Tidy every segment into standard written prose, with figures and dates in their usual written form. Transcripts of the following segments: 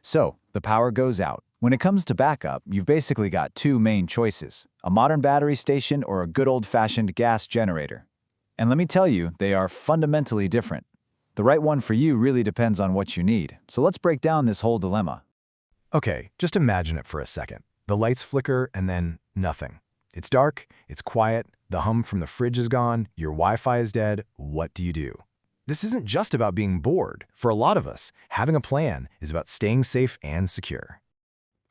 So, the power goes out. When it comes to backup, you've basically got two main choices: a modern battery station or a good old-fashioned gas generator. And let me tell you, they are fundamentally different. The right one for you really depends on what you need. So let's break down this whole dilemma. Okay, just imagine it for a second. The lights flicker and then nothing. It's dark, it's quiet, the hum from the fridge is gone, your Wi-Fi is dead. What do you do? This isn't just about being bored. For a lot of us, having a plan is about staying safe and secure.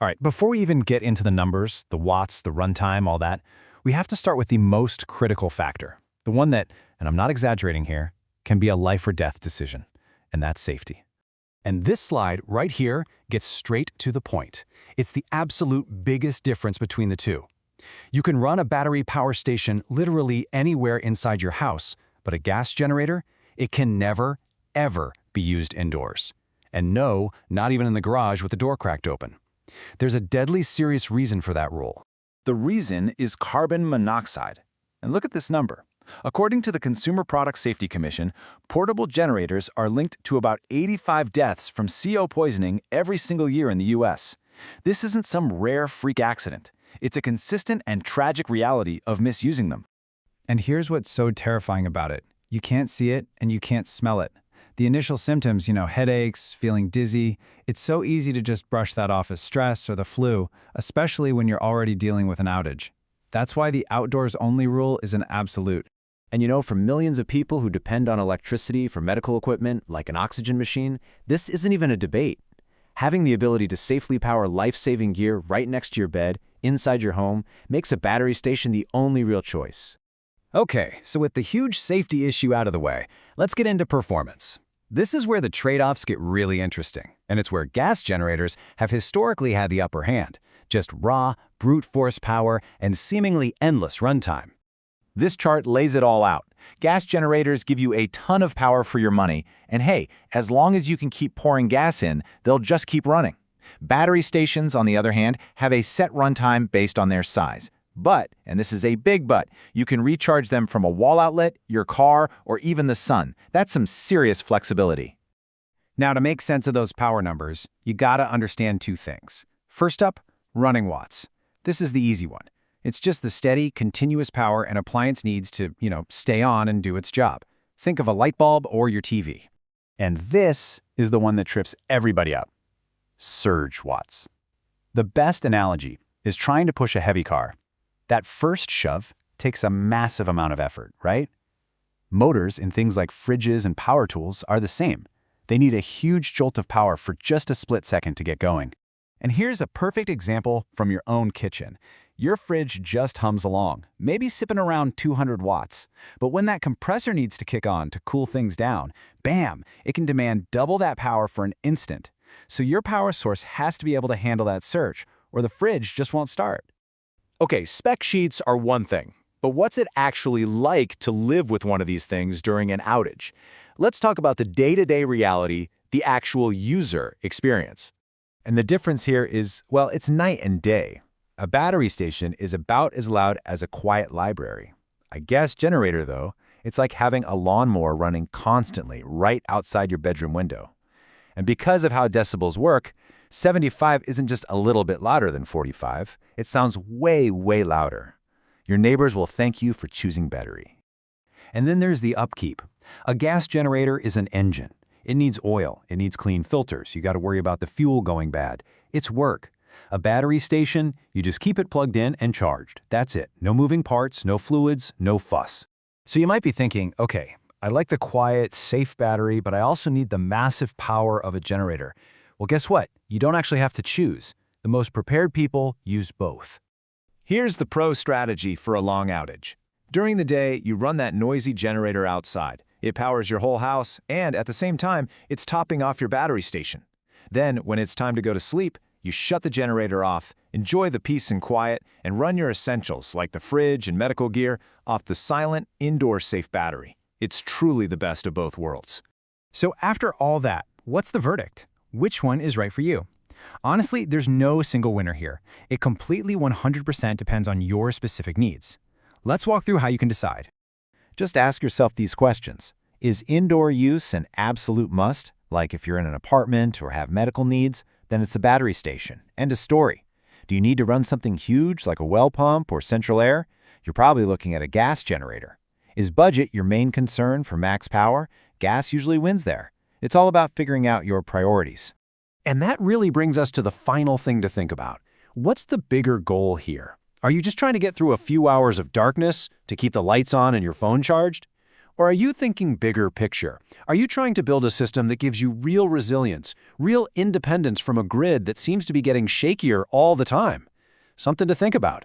All right, before we even get into the numbers, the watts, the runtime, all that, we have to start with the most critical factor, the one that, and I'm not exaggerating here, can be a life or death decision, and that's safety. And this slide right here gets straight to the point. It's the absolute biggest difference between the two. You can run a battery power station literally anywhere inside your house, but a gas generator, it can never, ever be used indoors. And no, not even in the garage with the door cracked open. There's a deadly serious reason for that rule. The reason is carbon monoxide. And look at this number. According to the Consumer Product Safety Commission, portable generators are linked to about 85 deaths from CO poisoning every single year in the US. This isn't some rare freak accident. It's a consistent and tragic reality of misusing them. And here's what's so terrifying about it. You can't see it and you can't smell it. The initial symptoms, headaches, feeling dizzy, it's so easy to just brush that off as stress or the flu, especially when you're already dealing with an outage. That's why the outdoors only rule is an absolute. And for millions of people who depend on electricity for medical equipment, like an oxygen machine, this isn't even a debate. Having the ability to safely power life-saving gear right next to your bed, inside your home, makes a battery station the only real choice. Okay, so with the huge safety issue out of the way, let's get into performance. This is where the trade-offs get really interesting, and it's where gas generators have historically had the upper hand. Just raw, brute force power and seemingly endless runtime. This chart lays it all out. Gas generators give you a ton of power for your money, and hey, as long as you can keep pouring gas in, they'll just keep running. Battery stations, on the other hand, have a set runtime based on their size. But, and this is a big but, you can recharge them from a wall outlet, your car, or even the sun. That's some serious flexibility. Now, to make sense of those power numbers, you gotta understand two things. First up, running watts. This is the easy one. It's just the steady, continuous power an appliance needs to, stay on and do its job. Think of a light bulb or your TV. And this is the one that trips everybody up. Surge watts. The best analogy is trying to push a heavy car. That first shove takes a massive amount of effort, right? Motors in things like fridges and power tools are the same. They need a huge jolt of power for just a split second to get going. And here's a perfect example from your own kitchen. Your fridge just hums along, maybe sipping around 200 watts. But when that compressor needs to kick on to cool things down, bam, it can demand double that power for an instant. So your power source has to be able to handle that surge, or the fridge just won't start. Okay, spec sheets are one thing, but what's it actually like to live with one of these things during an outage? Let's talk about the day-to-day reality, the actual user experience. And the difference here is, well, it's night and day. A battery station is about as loud as a quiet library. A gas generator, though, it's like having a lawnmower running constantly right outside your bedroom window. And because of how decibels work, 75 isn't just a little bit louder than 45. It sounds way, way louder. Your neighbors will thank you for choosing battery. And then there's the upkeep. A gas generator is an engine. It needs oil. It needs clean filters. You got to worry about the fuel going bad. It's work. A battery station, you just keep it plugged in and charged. That's it. No moving parts, no fluids, no fuss. So you might be thinking, okay, I like the quiet, safe battery, but I also need the massive power of a generator. Well, guess what? You don't actually have to choose. The most prepared people use both. Here's the pro strategy for a long outage. During the day, you run that noisy generator outside. It powers your whole house, and at the same time, it's topping off your battery station. Then, when it's time to go to sleep, you shut the generator off, enjoy the peace and quiet, and run your essentials like the fridge and medical gear off the silent, indoor-safe battery. It's truly the best of both worlds. So after all that, what's the verdict? Which one is right for you? Honestly, there's no single winner here. It completely 100% depends on your specific needs. Let's walk through how you can decide. Just ask yourself these questions. Is indoor use an absolute must? Like if you're in an apartment or have medical needs, Then it's the battery station. End of story. Do you need to run something huge like a well pump or central air? You're probably looking at a gas generator. Is budget your main concern for max power? Gas usually wins there. It's all about figuring out your priorities. And that really brings us to the final thing to think about. What's the bigger goal here? Are you just trying to get through a few hours of darkness to keep the lights on and your phone charged? Or are you thinking bigger picture? Are you trying to build a system that gives you real resilience, real independence from a grid that seems to be getting shakier all the time? Something to think about.